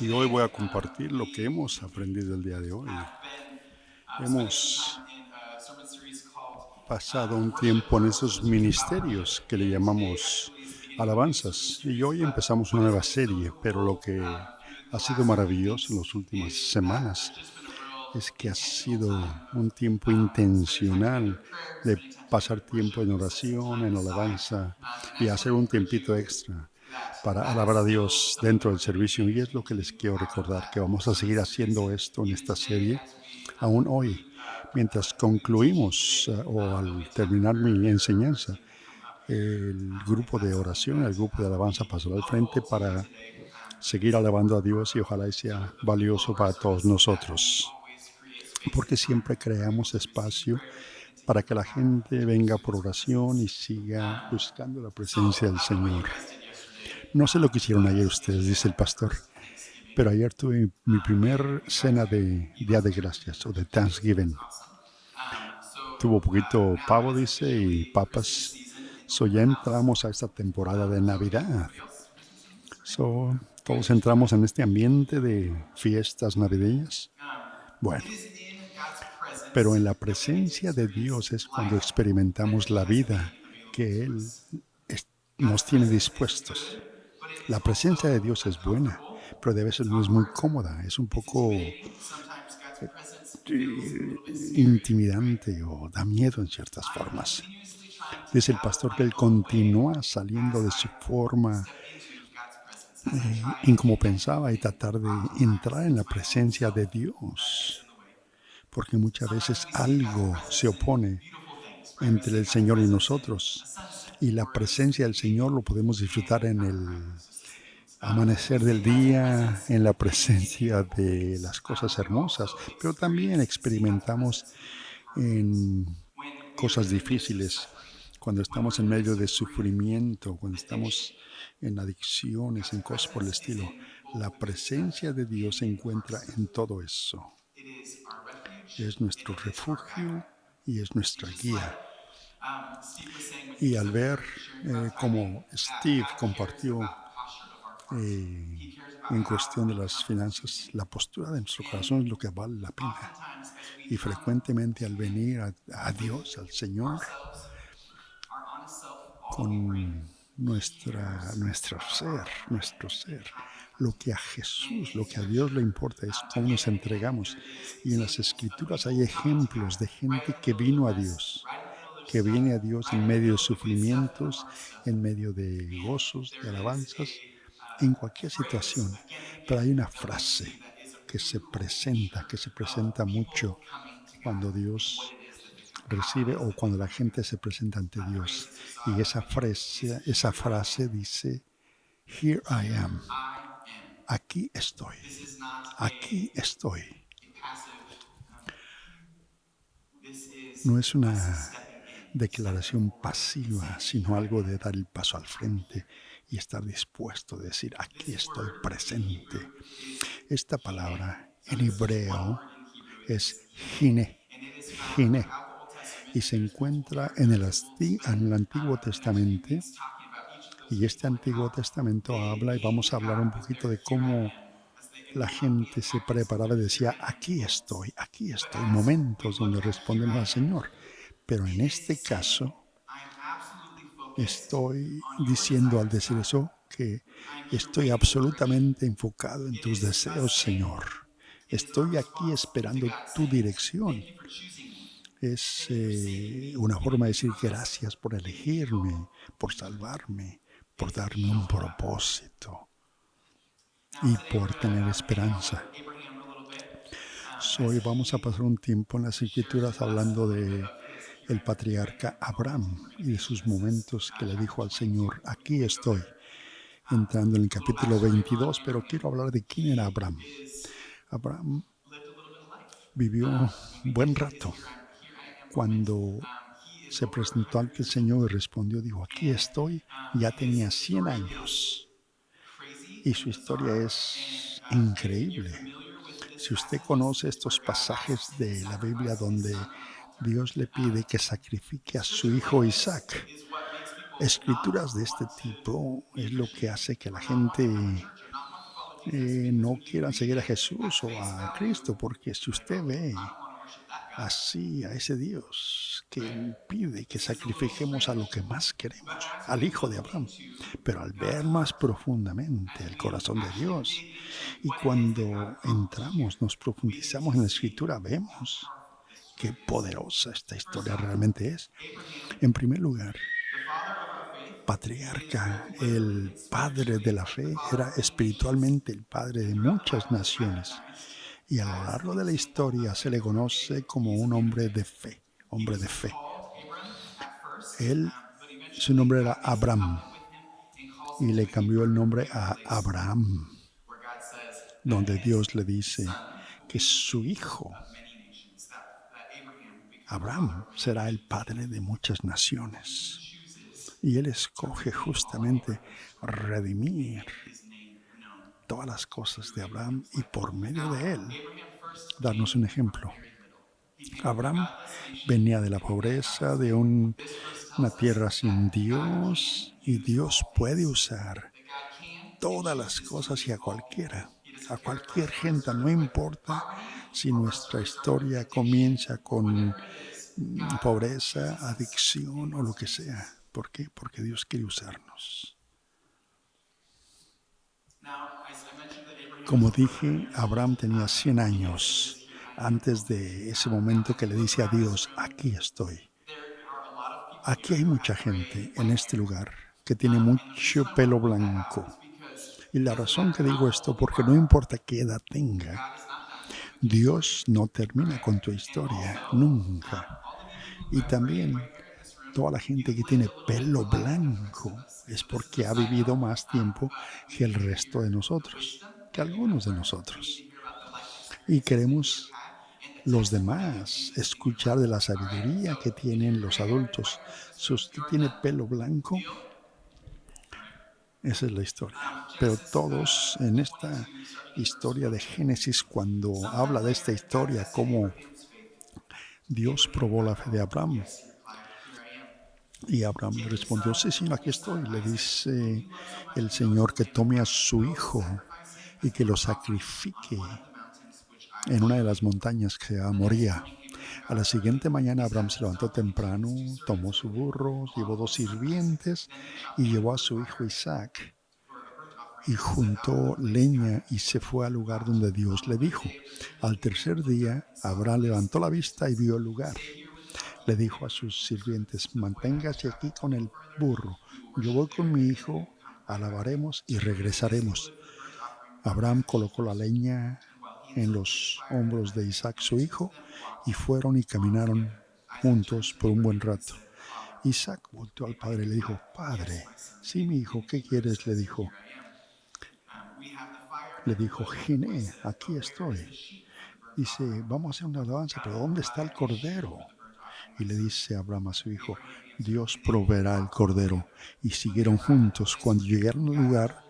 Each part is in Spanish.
Y hoy today, voy a compartir lo que we hemos aprendido el día de hoy. have been spending some Hemos time in a sermon series called pasado un Worship tiempo en Works, esos which is about worship. ministerios que le And today llamamos actually is the beginning of a new sermon alabanzas. Y series. hoy But empezamos what una has nueva been so serie, pero lo cool que through the ha sido last few maravilloso en weeks las últimas is that semanas there's just been a real es que ha intentional sido time of un tiempo spending time together intencional in prayer, de spending time together pasar in tiempo worship. en We've set some oración, time en aside. alabanza And I y just want hacer to un encourage tiempito you extra that para that is alabar a still Dios something dentro del we're going to servicio. Y be es lo que les continue quiero out of recordar, que that vamos a sermon seguir series. haciendo esto en Even esta today, serie as we aún conclude hoy. Mientras teaching concluimos today, o there'll be al a time terminar mi where our enseñanza, team will come up here el if grupo de that's something oración, el that grupo de would alabanza be pasará al frente helpful to you para today. seguir alabando a Dios y ojalá y So sea the flow valioso of our para todos service is that we nosotros, always create space porque and time siempre for you creamos to receive espacio prayer and to para hear que from la God and gente to venga pursue por His oración y presence. siga buscando la So presencia del I don't know what Señor. you guys did yesterday, No sé lo que hicieron ayer but ustedes, yesterday I dice el had my pastor, first Thanksgiving. pero ayer tuve mi primer And you guys, cena de you Día must de have turned to Gracias o de church because it was Thanksgiving. awesome. Tuvo poquito Now pavo, it is dice, y officially Christmas papas. season So over ya the house. entramos a esta temporada de So Navidad. anybody else Christmas season? Right? So, Good. todos entramos en este ambiente de fiestas navideñas. Bueno, It is in God's pero en presence la that we get to presencia de Dios experience es cuando life that experimentamos He la has vida made available que to Él us. God's nos tiene presence is dispuestos. good, but it is La presencia de also Dios es buena, uncomfortable. pero de veces It's no es muy awkward. cómoda, es un It's poco intimidating. Sometimes God's presence feels a eh, little bit scary, right? intimidante o da miedo en ciertas I am formas. continuously trying to Dice get el out of pastor que my Él own way continúa saliendo as de I su forma step into God's presence, as I try en and cómo connect with pensaba y Him. tratar de Oftentimes, entrar en la it's my own presencia self de that gets Dios, in the way. porque muchas Sometimes veces we see God's algo se presence in opone beautiful things, right? We entre see el God's Señor y presence in a nosotros. sunset, Y la or we presencia del see Señor lo podemos disfrutar en el so say things. We amanecer del see God's día, presence en la in presencia beautiful de things, las cosas but we hermosas, also pero también see God's experimentamos presence in hard things. en When we are cosas in the midst of difíciles, suffering, cuando when we're estamos in en the medio midst of de grief, sufrimiento, cuando addiction. estamos en adicciones, God's en cosas por el presence is estilo. in both La the good stuff presencia de Dios se and in the hard encuentra stuff. en todo eso. It is our refuge Es and nuestro it is our guide. refugio y es And nuestra just like guía. Steve was saying when he Y was al up ver here sharing about tithing, como that Steve God cares compartió about the posture of our heart. eh, He cares about en how cuestión de we las come to finanzas, Him. la postura de nuestro And corazón es lo que vale la pena. oftentimes, as we Y come frecuentemente to al Him venir a with Dios, al Señor, ourselves, our honest self, all that we bring, con He cares about our heart nuestro and ser, how we come lo to que Him. a And Jesús, lo in que a Dios le Scripture, importa es cómo again nos and again, entregamos. there is Y en las examples of Escrituras hay people coming to ejemplos God de right gente in the que middle of vino their a mess, Dios, right in the middle of their que stuff, viene a Dios right en in the medio de middle of the good stuff and the sufrimientos, hard stuff. en medio de And gozos, de there is alabanzas, en a cualquier phrase situación. again and Pero again hay una that we see frase that is a really cool que picture se of presenta mucho people coming to God cuando and what Dios it is that they come, how it recibe is o that they cuando la come to God. gente se presenta ante That phrase Dios. is, so Y I'm reading it, is esa here I frase am. dice, Here I Here am, I am. aquí estoy, This is not aquí estoy. a passive, this is No es us una stepping in, stepping declaración forward, and pasiva, saying, sino Here I algo am. de dar el paso al I'm frente here. y estar dispuesto a decir, aquí This estoy word in presente. Hebrew is Esta hine. palabra So en there's just one hebreo word in Hebrew. It es is hine. gine, And it is found gine, throughout the Old Testament. y se There's multiple encuentra en characters, and we'll spend en el Antiguo the next few Testamento. weeks talking about each of those Y este people and Antiguo how Testamento they habla, y came vamos to a hablar un God with poquito their de here I cómo am as they la in gente se tactics of preparaba their y here decía, I am moments. aquí But estoy, as we momentos look donde at here respondemos I al am, Señor. Pero en it is este saying, caso, I am absolutely focused estoy on your diciendo al desires, decir God. eso que I am here estoy waiting for direction. absolutamente enfocado en It tus is us deseos, saying, Señor. it is our Estoy aquí response to esperando God tu saying, dirección. Thank you for choosing me. Es Thank you for saving me, una giving forma de me decir purpose, gracias por giving me hope elegirme, por and eternity. salvarme, por It's darme un Shofar. propósito Now y today we're por going to tener hang out with esperanza. Abraham a little bit as Hoy vamos a he pasar un tiempo en las shares Escrituras with us a hablando little bit de of his here el I am, here I patriarca am moment. And Abraham we're going y to de be in sus Genesis momentos que le chapter dijo al 22. Señor, Before aquí we go estoy, there, entrando en el a little capítulo backstory on 22, pero Abraham. quiero hablar de quién era He Abraham. is Abraham lived a little bit of life. vivió When we un get buen to his rato. here I am moment, Cuando he is se over presentó 100 ante el years old. Señor y respondió, dijo, aquí And estoy, ya tenía his 100 story is años. crazy Y and su historia bizarre. es And if you're increíble. familiar with this Si usted passage, this conoce is where estos God pasajes asks him to de la Biblia sacrifice his donde son on an altar. Dios le pide que sacrifique a su Scripture hijo like this Isaac, is what makes people not escrituras de este want to tipo be a es lo Christian que hace que la or not want to come to gente church or not want to follow no quieran seguir a Jesús o a Cristo, porque si usted ve así a ese Dios que impide que sacrifiquemos a lo que más queremos, al Hijo de Abraham, pero al ver más profundamente el corazón de Dios, y cuando entramos, nos profundizamos en la Escritura, vemos qué poderosa esta historia realmente es. En primer lugar, patriarca, el padre de la fe, era espiritualmente el padre de muchas naciones. Y a lo largo de la historia se le conoce como un hombre de fe, hombre de fe. Él, su nombre era Abram y le cambió el nombre a Abraham, donde Dios le dice que su hijo, Abraham, será el padre de muchas naciones. Y él escoge justamente redimir todas las cosas de Abraham y por medio de él darnos un ejemplo. Abraham venía de la pobreza, de una tierra sin Dios, y Dios puede usar todas las cosas y a cualquier gente, no importa si nuestra historia comienza con pobreza, adicción o lo que sea. ¿Por qué? Porque Dios quiere usarnos. Como dije, Abraham tenía 100 años antes de ese momento que le dice a Dios, aquí estoy. Aquí hay mucha gente en este lugar que tiene mucho pelo blanco. Y la razón que digo esto, porque no importa qué edad tenga, Dios no termina con tu historia, nunca. Y también toda la gente que tiene pelo blanco es porque ha vivido más tiempo que el resto de nosotros, que algunos de nosotros. Y queremos los demás escuchar de la sabiduría que tienen los adultos. Si usted tiene pelo blanco, esa es la historia. Pero todos en esta historia de Génesis, cuando habla de esta historia, cómo Dios probó la fe de Abraham, y Abraham le respondió, sí, Señor, aquí estoy. Le dice el Señor que tome a su hijo y que lo sacrifique en una de las montañas que se llama Moría. A la siguiente mañana Abraham se levantó temprano, tomó su burro, llevó 2 sirvientes y llevó a su hijo Isaac y juntó leña y se fue al lugar donde Dios le dijo. Al tercer día Abraham levantó la vista y vio el lugar. Le dijo a sus sirvientes, manténgase aquí con el burro, yo voy con mi hijo, alabaremos y regresaremos. Abraham colocó la leña en los hombros de Isaac su hijo y fueron y caminaron juntos por un buen rato. Isaac volteó al padre y le dijo, Padre, sí, mi hijo, ¿qué quieres? Le dijo, Giné, aquí estoy. Dice, vamos a hacer una alabanza, pero ¿dónde está el cordero? Y le dice Abraham a su hijo, Dios proveerá el cordero. Y siguieron juntos. Cuando llegaron al lugar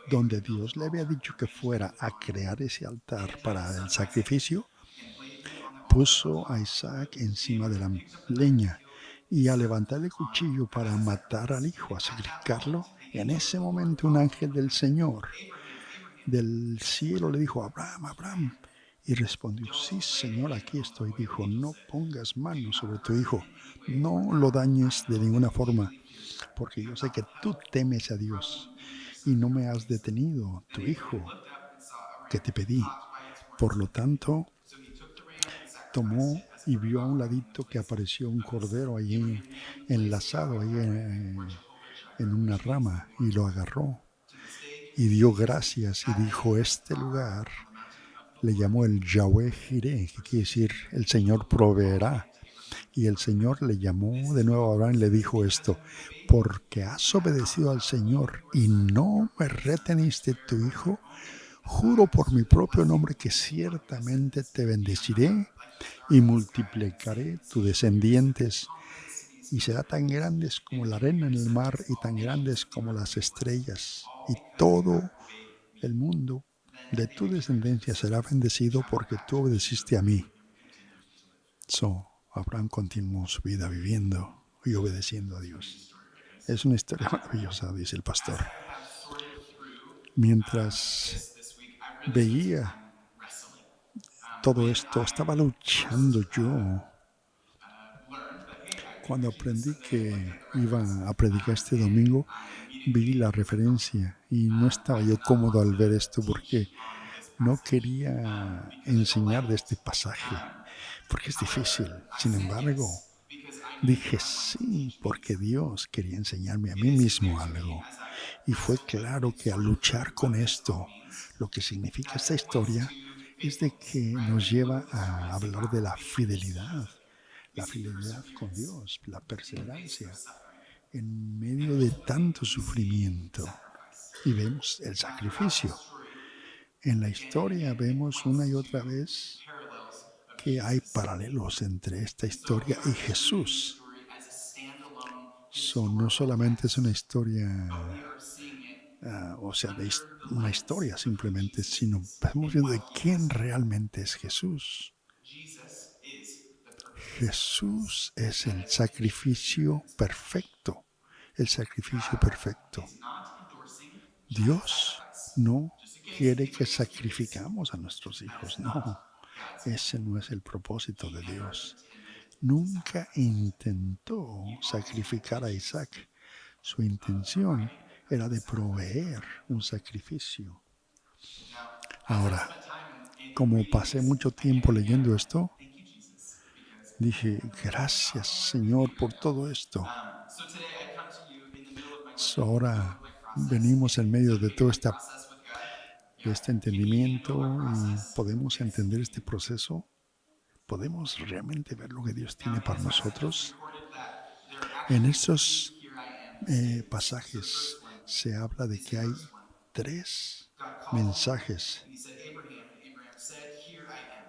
donde Dios le había dicho que fuera a crear ese altar para el sacrificio, puso a Isaac encima de la leña y a levantar el cuchillo para matar al hijo, a sacrificarlo. En ese momento un ángel del Señor del cielo le dijo, Abraham, Abraham. Y respondió, sí, Señor, aquí estoy. Dijo, no pongas mano sobre tu hijo, no lo dañes de ninguna forma, porque yo sé que tú temes a Dios y no me has detenido, tu hijo, que te pedí. Por lo tanto, tomó y vio a un ladito que apareció un cordero allí enlazado ahí en una rama y lo agarró y dio gracias y dijo, este lugar le llamó el Yahweh Jireh, que quiere decir el Señor proveerá. Y el Señor le llamó de nuevo a Abraham y le dijo esto, porque has obedecido al Señor y no me reteniste tu hijo, juro por mi propio nombre que ciertamente te bendeciré y multiplicaré tus descendientes y será tan grandes como la arena en el mar y tan grandes como las estrellas. Y todo el mundo de tu descendencia será bendecido porque tú obedeciste a mí. Abraham continuó su vida viviendo y obedeciendo a Dios. Es una historia maravillosa, dice el pastor. Mientras veía todo esto, I estaba luchando first yo. learned that, hey, I Cuando can aprendí submit like a que Christ, iba a predicar este and domingo, I vi immediately la said no. referencia y no estaba I yo did not cómodo want al ver to esto porque teach on this no passage quería because I felt like enseñar de este pasaje, um, porque es difícil. however, I Sin said embargo, yes because I knew dije God wanted to sí, teach me porque something. Dios quería enseñarme a It mí is clear mismo to me algo. as I Y fue wrestle with claro and que al sorted luchar through what con this all esto, means, lo que significa that esta it points historia to es de faithfulness, que right? nos When we look lleva at the story, a we see hablar de God's la faithfulness to fidelidad, keep. We la see fidelidad con perseverance Dios, la in the face of perseverancia suffering. en And medio de ultimately, tanto we see sufrimiento. sacrifice. Y vemos el Throughout the sacrificio. story, En la again and historia again, it vemos una y points otra to vez parallels of que hay Jesus. paralelos entre esta And so we historia y aren't just reading this Jesús. story as a standalone No historical solamente es una text, historia, but we are seeing it o sea, under the una lens historia of who simplemente, Jesus sino is estamos and viendo what de he quién has done. realmente es Jesús. Jesus is the perfect sacrifice. Jesús es That el is the picture here in sacrificio this passage. perfecto, el sacrificio God perfecto. is not endorsing child Dios sacrifice. no Just in case quiere que anybody was curious, sacrificamos a nuestros that is hijos, not no. God's Ese intent. no es el propósito He de never Dios. intended to Nunca sacrifice. intentó He always had sacrificar a intentions Isaac. Su of intención providing era a de sacrifice for proveer him. un sacrificio. Now, as I've Ahora, spent time in como reading pasé this mucho again tiempo and again, leyendo esto, thank you, Jesus, because I dije, never really thought, gracias well, where are we going to Señor be por right now? todo esto. So today I come to you in the middle of my learning, in the middle of Ahora my process, venimos and en it's medio de okay to todo be process with God. de Yeah, este can He handle our entendimiento y process? podemos Yes, entender He este can. proceso. Podemos realmente ver lo que Dios Now, tiene in para this passage, it's nosotros. recorded that there are En actually three estos "here I am" statements. So the pasajes first one se habla de is que in hay verse 1. tres God calls Abraham, mensajes and he said, Abraham, and Abraham said, Here I am.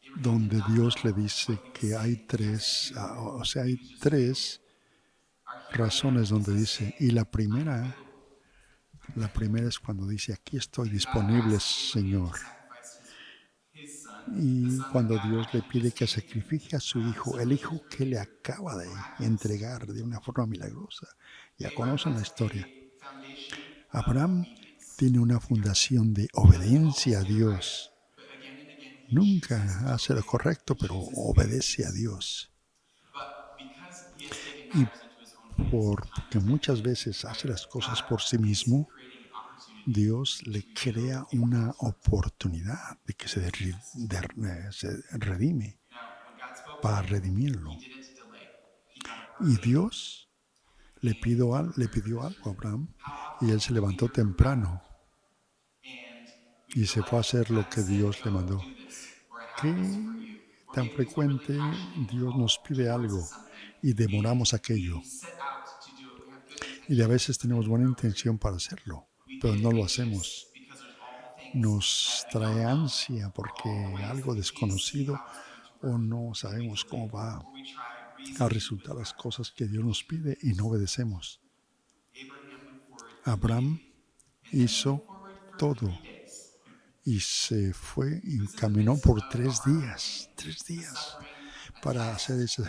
Abraham did donde not Dios le know what dice he was que hay saying. He answered tres, here. o sea, He hay was just available. tres Our here I am razones is donde us dice, saying, y I'm available. I'm la ready. primera es cuando dice, aquí estoy And God disponible, asked Abraham to Señor. sacrifice his son, the Y son that cuando God Dios le actually pide just que gave him, sacrifique a su hijo, el several years hijo que le earlier, acaba de miraculously. entregar de una forma milagrosa. Ya Abraham conocen la has historia. a foundation of Abraham obedience tiene una to God. fundación de He doesn't always obediencia a get it right, Dios. but again and again he chooses Nunca to hace lo obey. correcto, He pero chooses obedece a faithfulness. Dios. But because he has taken Y matters into his own hands time and porque time muchas again, veces hace right? las cosas por God sí is mismo, creating an opportunity Dios le to heal crea una Abraham's heart. oportunidad de que Jesus. se redime Now, when God spoke to para him, redimirlo. he didn't delay. He got up Y early Dios and he le prepared pidió for this algo a journey. Abraham How y él often se do we levantó hear from God temprano and we y feel se like fue a hacer lo God has que said, Dios le go mandó? do this, or I have this for ¿Qué you, or tan maybe we feel really frecuente passionate and Dios nos called pide towards algo something y and demoramos we aquello? set out to do it. We have good Y de a intentions, veces but then tenemos we buena grow weary. intención para hacerlo, We pero get no lo hacemos. anxious because there's all the things Nos that we don't trae know, ansia or all the porque ways that algo we can't see desconocido how it's going to o work, no and we sabemos cómo delay, va or we try a reasoning with resultar las God. cosas que Dios nos pide y no obedecemos. Abraham went forward Abraham immediately, and then he went hizo forward for todo 3 days. y se fue y Who's in the caminó midst por of a hard campaign, tres a días, suffering, a para hacer test, ese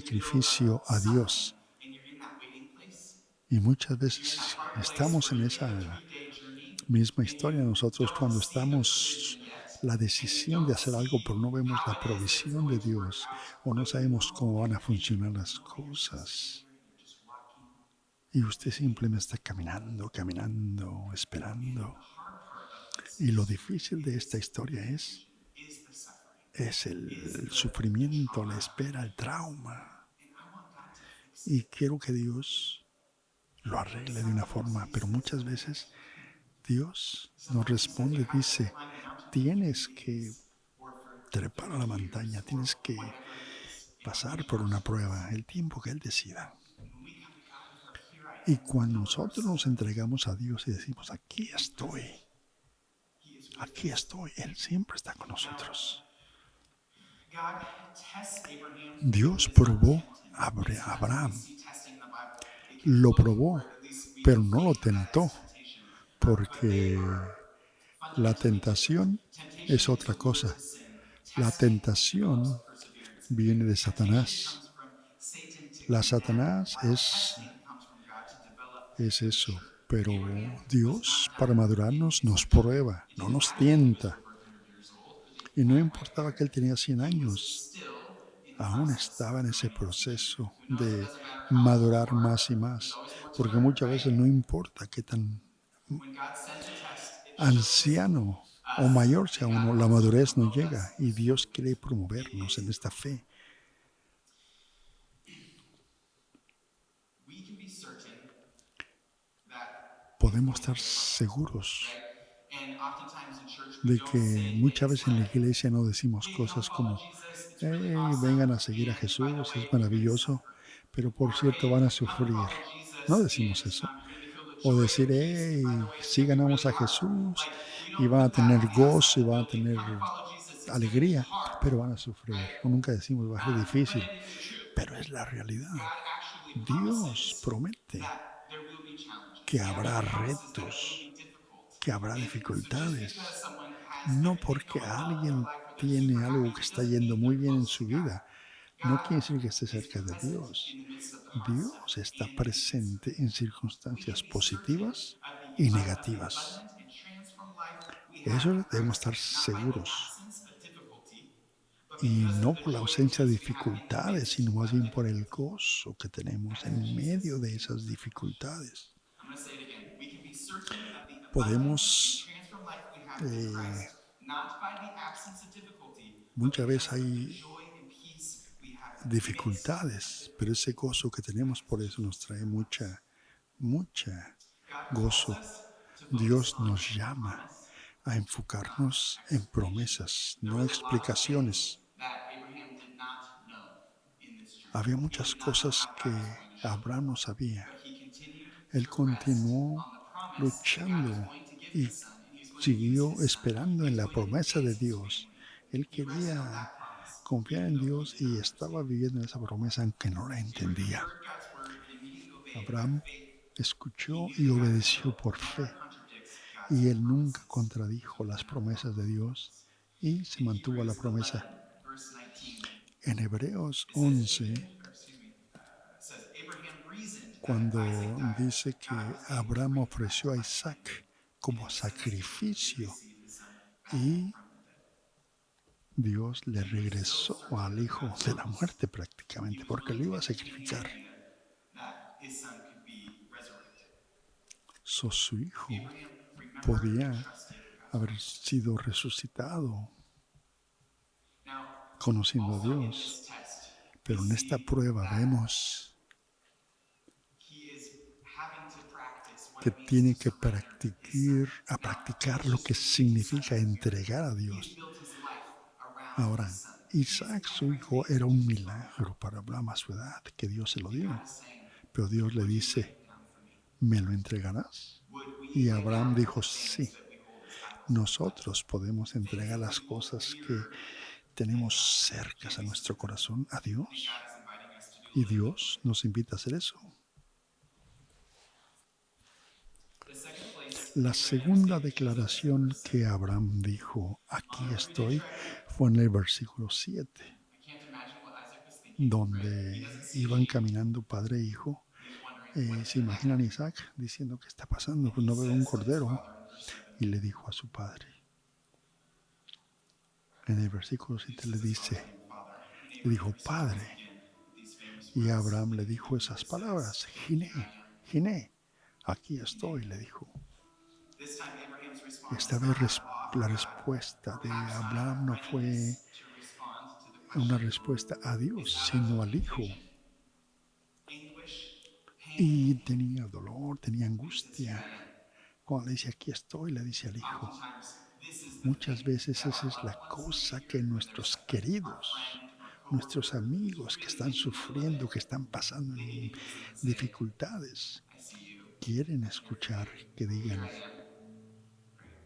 in the middle sacrificio of a suffering, Dios. and you're in that waiting place? Y muchas You're in that veces hard place estamos where en you make a esa 3-day journey misma and historia you nosotros don't cuando see the estamos provision yet, la and you decisión de don't hacer algo, pero no see vemos how la it is that it's provisión de going to work Dios out, o no but you sabemos know cómo van a and you funcionar las know that you're just cosas. here, you're just walking, Y usted waiting. simplemente está caminando, caminando, And esperando. the hard part of this Y lo story difícil de esta is the historia confusion, is the suffering, es is el the sufrimiento, la trauma. espera, el trauma. And I want God to fix Y it. quiero que Dios lo But arregle de una sometimes forma, he pero says, muchas no, you veces actually can't. Dios nos Sometimes he says you responde, have to dice, climb the mountain for tienes 3 que days or for trepar a la 32 years montaña, or tienes que whatever it is in our pasar waiting por una process. prueba, el tiempo que Él decida. When we come to God with our here I Y am, in the cuando middle of our nosotros nos suffering, entregamos a Dios y decimos, He's present. He is with aquí us. estoy, Él siempre está con Now, nosotros. God tests Abraham but Dios does not probó tempt him. a And sometimes when we Abraham, see testing in the Bible, it can lo look, or probó, at least we pero no lo think that it's tentó, temptation. But they porque are la fundamentally different. tentación Temptation es is otra a lure cosa. to sin. La Testing develops tentación perseverance and viene faith. de Temptation Satanás. comes from Satan to La condemn, Satanás while testing comes from God to develop es eso. mature. Pero Abraham was Dios, not para that madurarnos, in nos scripture. prueba, It no didn't nos matter that he was tienta. over 100 years old, Y no had white importaba que hair. él tenía 100 He was años, still in the aún process estaba of en ese growing into being man. proceso Who knows? It de doesn't matter how old you madurar are, más y there's más, always more to porque learn, muchas right? veces no importa qué tan When God sends a test, it shows anciano o us mayor sea that God uno, la wants to madurez no promote llega us y into new Dios things. quiere promovernos en It's esta fe. we can be certain that it's Podemos going to estar be a process, seguros right? And oftentimes in church we de don't que say muchas things veces en la like, iglesia no decimos "Hey, come cosas follow como, Jesus. It's really hey, awesome. vengan a seguir a And by the Jesús, es way, you're going to maravilloso, suffer." pero por Or, cierto van "Hey, a come sufrir. follow No Jesus and decimos eso. you're going to feel the O joy decir, and peace. And by the hey, way, it's sí going to be ganamos really a hard." Jesús Like, we y don't van a put that tener on the outside gozo y of the van a building. tener Come follow Jesus. It's going to be alegría, hard, pero van a sufrir. right? O nunca decimos va a ser difícil, But it is true. pero es la realidad. God actually Dios promises promete that there will be challenges. que He habrá actually promises that it will retos, be difficult. que habrá And so just because dificultades. someone has No everything porque going well in their alguien life or they're super tiene algo happy, que it está doesn't yendo mean muy they're bien en close to su God. vida, no God quiere decir que esté is cerca de present Dios. in the midst of the hard stuff Dios está and the good things. presente en We can circunstancias be certain positivas y of the negativas. abundant and transformed life we have Eso in debemos Christ, estar not by the seguros. absence of difficulty, but Y because of no the por la joy and ausencia de peace we have in the dificultades, midst sino más of bien por el difficulty. gozo que tenemos As in en medio Jesus. de esas dificultades. I'm going to say it again. We can be certain of the abundant and Podemos, transformed life we have in eh, Christ, not by the absence of difficulty, but muchas veces because of the hay joy and peace we have in the midst of dificultades, pero ese difficulty. gozo que tenemos por eso nos trae mucha God calls gozo. us to focus Dios on nos llama promise, a not enfocarnos en explanation. promesas, There no was a lot of things explicaciones. that Abraham did not know in this journey. Había He muchas did not know cosas how God was que going to show him, Abraham no sabía. but he continued Él to rest continuó on the promise that God was luchando going to give y his son, and he was going to use siguió his son, esperando he en was la going to promesa de advance his Dios. family. Él He rested on quería that promise, confiar even en though he Dios did y not estaba understand. viviendo en esa promesa aunque no la Abraham entendía. heard God's word and immediately obeyed it by Abraham faith. He escuchó knew y that God's obedeció will por never fe contradicts God's y él nunca promises. So contradijo he las never promesas de broke his Dios promise. y se In mantuvo a la Hebrews 11, promesa. verse 19, En Hebreos it says, 11, says Abraham reasoned that if Isaac cuando died, dice God que was able to Abraham bring him back ofreció to a life again. Isaac And como in a sense, Abraham did sacrificio receive his son back y from the dead. Dios le He was so regresó certain al of hijo God's de la promise, muerte he prácticamente, was porque willing lo to iba a entertain the sacrificar. idea that his son could be resurrected. Su hijo Abraham remembered and podía trusted God's haber promises. sido resucitado Now, conociendo a also in Dios, this test, we pero en esta see prueba that vemos he is having to practice what que it means to tiene que surrender his son. a Now, he practicar didn't lo just que receive his son significa as a gift. entregar a He's Dios. built his life around his Ahora, son. He is Isaac, su every hijo, day era un his father. milagro para Abraham a su edad, que Dios se lo And dio. God is saying, Pero Dios le would you lay dice, it down for me? ¿me lo entregarás? Would we Y lay Abraham down dijo, the things sí, that we hold as idols in our lives? nosotros podemos Things entregar that las we hold cosas que dearer than tenemos God. cercas Can a we nuestro surrender? corazón a I think God Dios. is inviting us to do a Y little bit more. Dios nos invita a hacer eso. The second place La Abraham's segunda faith shows up is in declaración verse 7. que Abraham dijo, aquí On a 3-day estoy, trek, fue en el versículo 7, I can't imagine what Isaac was thinking, right? He doesn't donde see a iban sheep. caminando padre e hijo. He's wondering, what Se can imaginan a happen? Isaac diciendo, ¿qué está pasando? And Pues he no veo un says to his cordero. father in verse 7, Y le dijo a su padre. En el versículo he 7 le says his father's dice, name, Father. And le Abraham dijo, responds Padre. again with these famous Y words. Abraham le dijo esas It says, palabras, here I Giné, am. Giné, aquí estoy, le dijo. This time Abraham's response Esta is vez not out of awe for la God, respuesta or de perhaps not out Abraham of no fue readiness to respond to the una question. respuesta a Dios, It's out sino of al Hijo. confusion, anguish, Y pain. tenía dolor, tenía He says, here angustia. I am. Cuando le dice, aquí estoy, le dice al Hijo. Oftentimes, this is the Muchas thing veces that esa our es la loved ones need cosa to que hear when they're nuestros suffering. Our queridos, friend or nuestros coworker amigos who's que really están in the middle of sufriendo, it, que están pasando they need en to hear someone say, dificultades, I see you, quieren and you're escuchar here, que here digan I am. Right?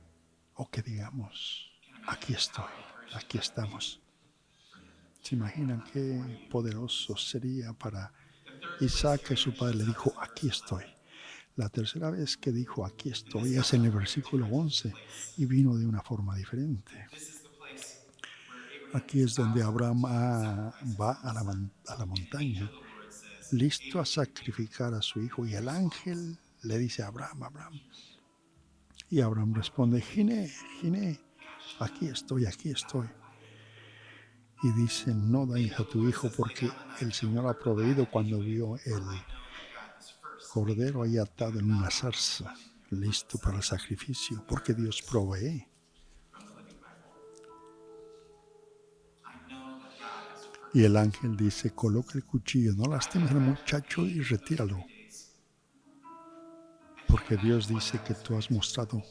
o que digamos, Can't aquí imagine how estoy, encouraging aquí that would be estamos. for him. ¿Se Here I am, imaginan I'm for qué you. poderoso sería para The third place Isaac que su Abraham padre shows le up is dijo, in aquí verse 11. estoy? La tercera vez que dijo, aquí And this estoy, es comes en el from a very versículo different 11 place. y vino de una forma diferente. This is the place where Abraham Aquí is es donde about Abraham to sacrifice his va only son. a la And an angel montaña, of the Lord says, listo a Abraham, Abraham. sacrificar a su hijo, And y he el responds, ángel le dice a Abraham, Abraham. Y Abraham responde, Giné, Giné, aquí estoy, aquí estoy. Y dice, no dañes a tu hijo porque el Señor ha proveído cuando vio el cordero ahí atado en una zarza, listo para el sacrificio, porque Dios provee. Y el ángel dice, coloca el cuchillo, no lastimes al muchacho y retíralo. Porque Dios dice que tú has mostrado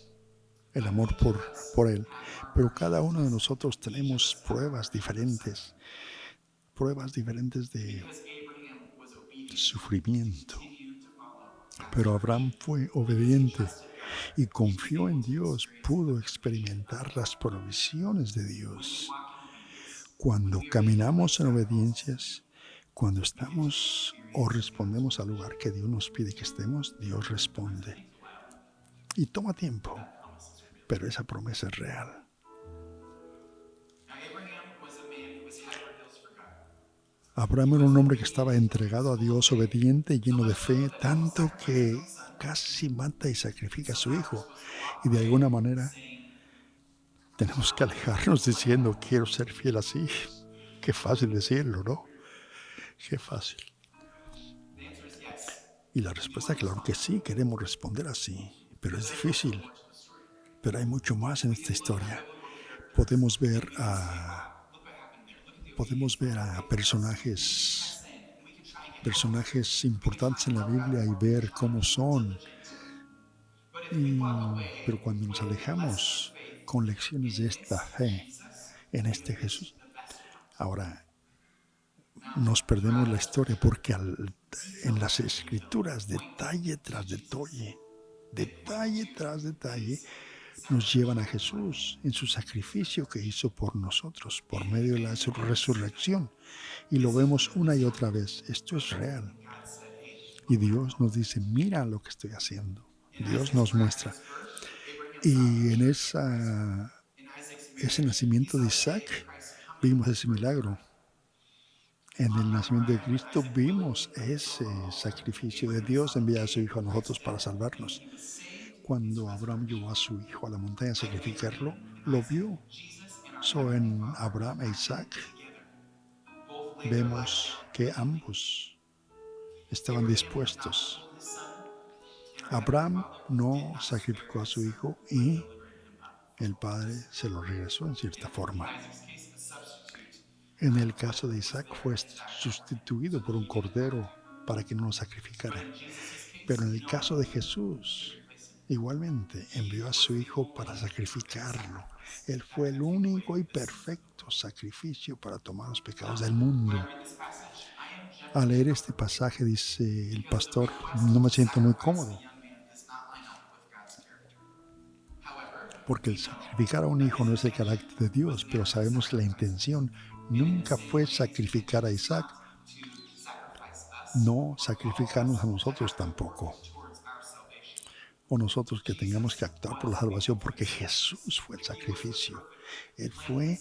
el amor por él. Pero cada uno de nosotros tenemos pruebas diferentes de sufrimiento. Pero Abraham fue obediente y confió en Dios, pudo experimentar las provisiones de Dios. Cuando caminamos en obediencias, cuando estamos o respondemos al lugar que Dios nos pide que estemos, Dios responde. Y toma tiempo, pero esa promesa es real. Abraham era un hombre que estaba entregado a Dios, obediente, lleno de fe, tanto que casi mata y sacrifica a su hijo. Y de alguna manera tenemos que alejarnos diciendo, quiero ser fiel así. Qué fácil decirlo, ¿no? Qué fácil. Y la respuesta es claro que sí, queremos responder así, pero es difícil. Pero hay mucho más en esta historia. Podemos ver a personajes importantes en la Biblia y ver cómo son. Pero cuando nos alejamos con lecciones de esta fe en este Jesús, ahora nos perdemos la historia porque en las Escrituras, detalle tras detalle, nos llevan a Jesús en su sacrificio que hizo por nosotros, por medio de la resurrección. Y lo vemos una y otra vez. Esto es real. Y Dios nos dice, mira lo que estoy haciendo. Dios nos muestra. Y en ese nacimiento de Isaac vimos ese milagro. En el nacimiento de Cristo vimos ese sacrificio de Dios enviar a su Hijo a nosotros para salvarnos. Cuando Abraham llevó a su hijo a la montaña a sacrificarlo, lo vio. En Abraham e Isaac vemos que ambos estaban dispuestos. Abraham no sacrificó a su hijo y el padre se lo regresó en cierta forma. En el caso de Isaac fue sustituido por un cordero para que no lo sacrificara. Pero en el caso de Jesús, igualmente envió a su Hijo para sacrificarlo. Él fue el único y perfecto sacrificio para tomar los pecados del mundo. Al leer este pasaje, dice el pastor, no me siento muy cómodo. Porque el sacrificar a un hijo no es el carácter de Dios, pero sabemos que la intención nunca fue sacrificar a Isaac, no sacrificarnos a nosotros tampoco. O nosotros que tengamos que actuar por la salvación, porque Jesús fue el sacrificio. Él fue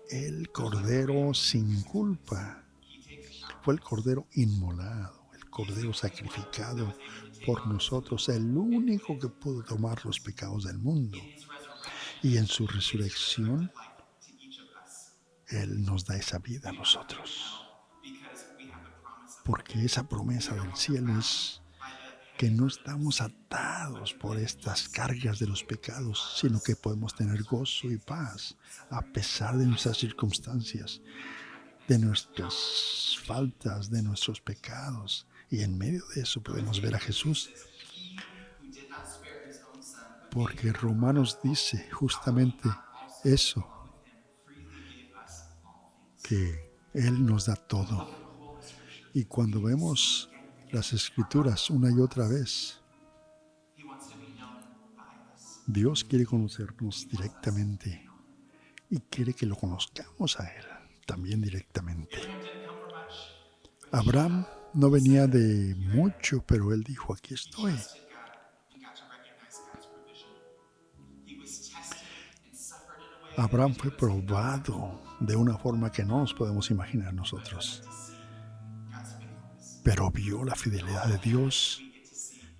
el cordero sin culpa. Fue el cordero inmolado, el cordero sacrificado por nosotros, el único que pudo tomar los pecados del mundo. Y en su resurrección, Él nos da esa vida a nosotros. Porque esa promesa del cielo es que no estamos atados por estas cargas de los pecados, sino que podemos tener gozo y paz a pesar de nuestras circunstancias, de nuestras faltas, de nuestros pecados. Y en medio de eso podemos ver a Jesús. Porque Romanos dice justamente eso, que Él nos da todo. Y cuando vemos las Escrituras una y otra vez, Dios quiere conocernos directamente y quiere que lo conozcamos a Él también directamente. Abraham no venía de mucho, pero él dijo, aquí estoy. Abraham fue probado de una forma que no nos podemos imaginar nosotros. Pero vio la fidelidad de Dios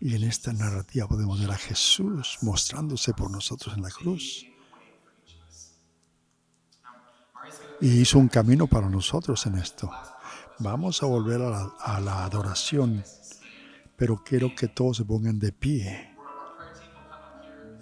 Y en esta narrativa podemos ver a Jesús mostrándose por nosotros en la cruz. Making a way for each of us. Now, Mari's going to Y be hizo un camino para nosotros en the esto. last part of us. Vamos a volver a la adoración, pero quiero que todos se pongan de pie. Our prayer team will come up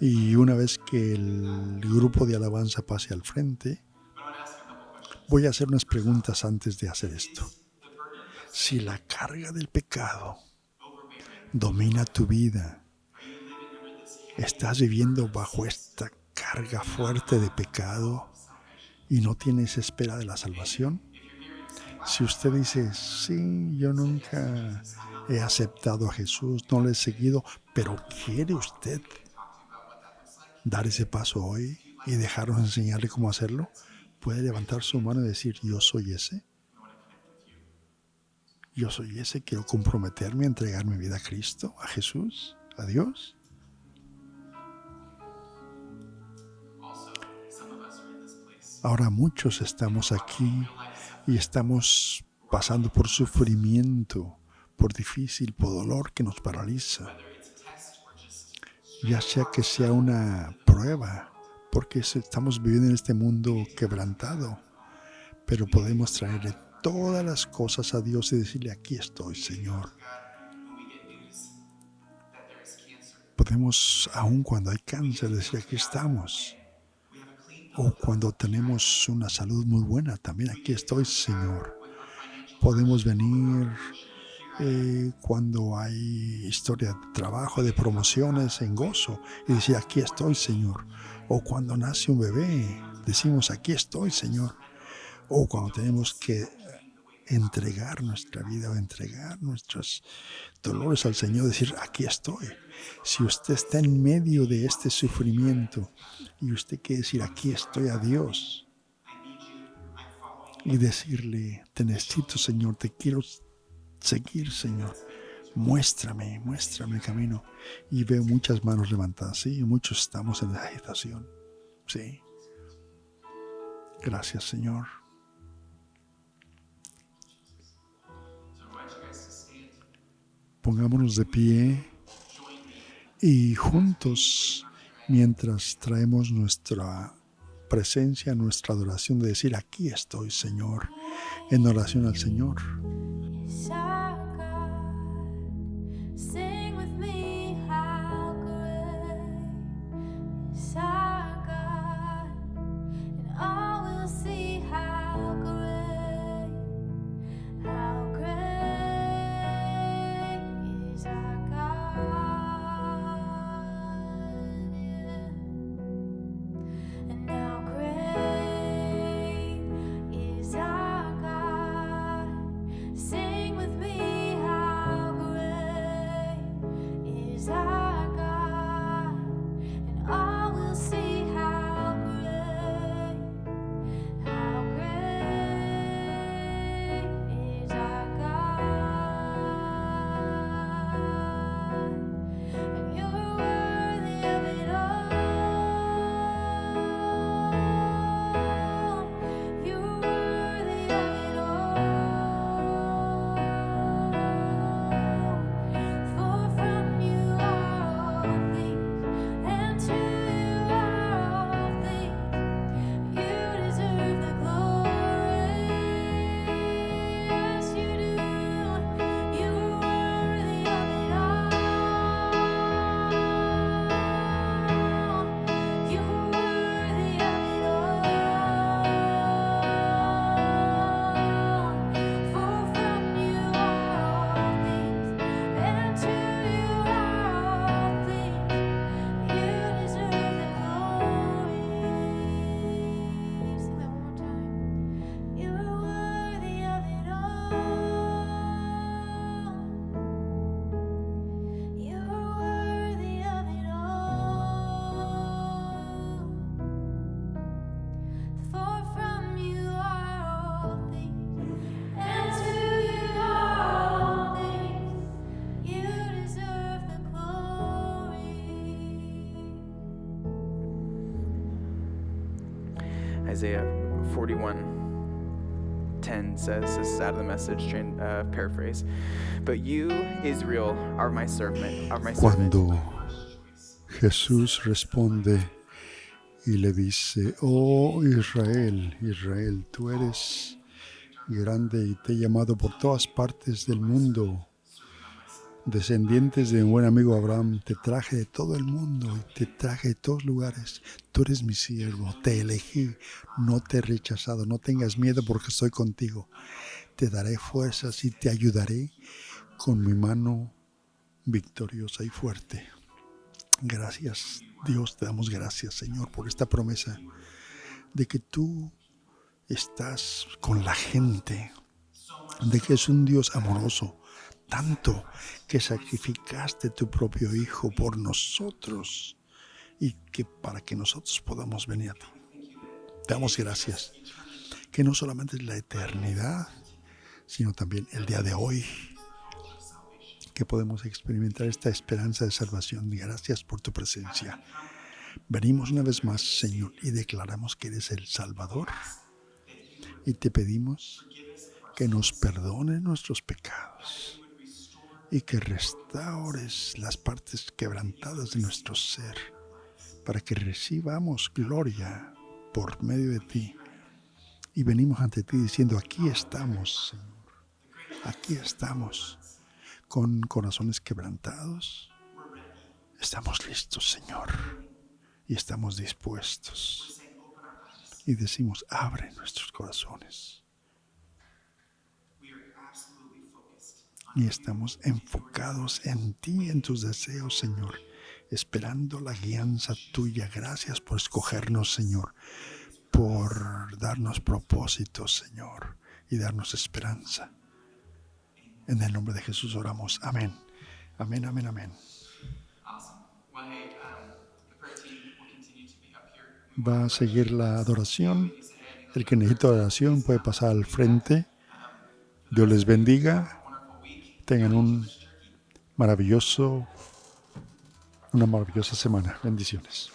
here. Y una vez que el grupo de alabanza pase al frente, But I want to ask you a couple questions. voy a hacer unas preguntas antes de hacer esto. The burden of Si la carga del pecado overweight, domina tu vida, are you living under this estás viviendo bajo esta carga fuerte de pecado y no tienes espera de la salvación. Si usted dice, sí, yo nunca he aceptado a Jesús, no le he seguido, pero ¿quiere usted dar ese paso hoy y dejarnos enseñarle cómo hacerlo? Puede levantar su mano y decir, yo soy ese. Yo soy ese, quiero comprometerme a entregar mi vida a Cristo, a Jesús, a Dios. Also, some of us are in this place. Ahora muchos estamos aquí y estamos pasando por sufrimiento, por difícil, por dolor que nos paraliza. Whether it's a test or just Ya sea que sea una prueba, porque estamos viviendo en este mundo quebrantado, pero podemos traerle todas las cosas a Dios y decirle, aquí estoy, Señor. when we get news that there is cancer, Podemos, aun cuando hay cáncer, decir, aquí estamos. we have a clean O cuando tenemos una salud muy buena, también aquí estoy, Señor. Podemos venir cuando hay historia de trabajo, de promociones, en gozo, y decir, aquí estoy, Señor. O cuando nace un bebé, decimos, aquí estoy, Señor. O cuando tenemos que entregar nuestra vida o entregar nuestros dolores al Señor, decir, aquí estoy. Si usted está en medio de este sufrimiento y usted quiere decir, aquí estoy a Dios, y decirle, te necesito, Señor, te quiero seguir, Señor. Muéstrame el camino. Y veo muchas manos levantadas, sí, muchos estamos en esa agitación, sí. Gracias, Señor. Pongámonos de pie y juntos, mientras traemos nuestra presencia, nuestra adoración, de decir, aquí estoy, Señor, en oración al Señor. Is our God. Sing with me, how great is our God, and all will see how great is our God, yeah. And how great is our God. Sing with me, how great is our God, and all will see how great is our God. And you're worthy of it all. You're worthy of it all. For from you are all things, and to you are all things. You deserve the glory. Yes, you do. You're worthy of it all. You're worthy of it all. For from you are all things, and to you are all things. You deserve the glory. Sing that one more time. You're worthy of it all. You're worthy of it all. For from you are all things, and to you are all things. You deserve the glory. Isaiah 41:10 10 says, this is out of the Message paraphrase, but you, Israel, are my servant, Cuando Jesús responde y le dice, oh Israel, Israel, tú eres grande y te he llamado por todas partes del mundo. Descendientes de mi buen amigo Abraham, te traje de todo el mundo y te traje de todos lugares. Tú eres mi siervo, te elegí, no te he rechazado, no tengas miedo porque estoy contigo. Te daré fuerzas y te ayudaré con mi mano victoriosa y fuerte. Gracias, Dios, te damos gracias, Señor, por esta promesa de que tú estás con la gente, de que es un Dios amoroso, tanto que sacrificaste tu propio Hijo por nosotros y que para que nosotros podamos venir a ti. Te damos gracias, que no solamente es la eternidad, sino también el día de hoy, que podemos experimentar esta esperanza de salvación. Gracias por tu presencia. Venimos una vez más, Señor, y declaramos que eres el Salvador. Y te pedimos que nos perdones nuestros pecados y que restaures las partes quebrantadas de nuestro ser para que recibamos gloria por medio de ti. Y venimos ante ti diciendo, aquí estamos, Señor. Aquí estamos con corazones quebrantados. Estamos listos, Señor. Y estamos dispuestos. Y decimos, abre nuestros corazones. Y estamos enfocados en ti, en tus deseos, Señor, esperando la guianza tuya. Gracias por escogernos, Señor, por darnos propósitos, Señor, y darnos esperanza. En el nombre de Jesús oramos. Amén. Amén, amén, amén. Awesome. Well, hey, the prayer team will continue to be up here. Va a seguir la adoración. El que necesita oración puede pasar al frente. Dios les bendiga. Tengan una maravillosa semana. Bendiciones.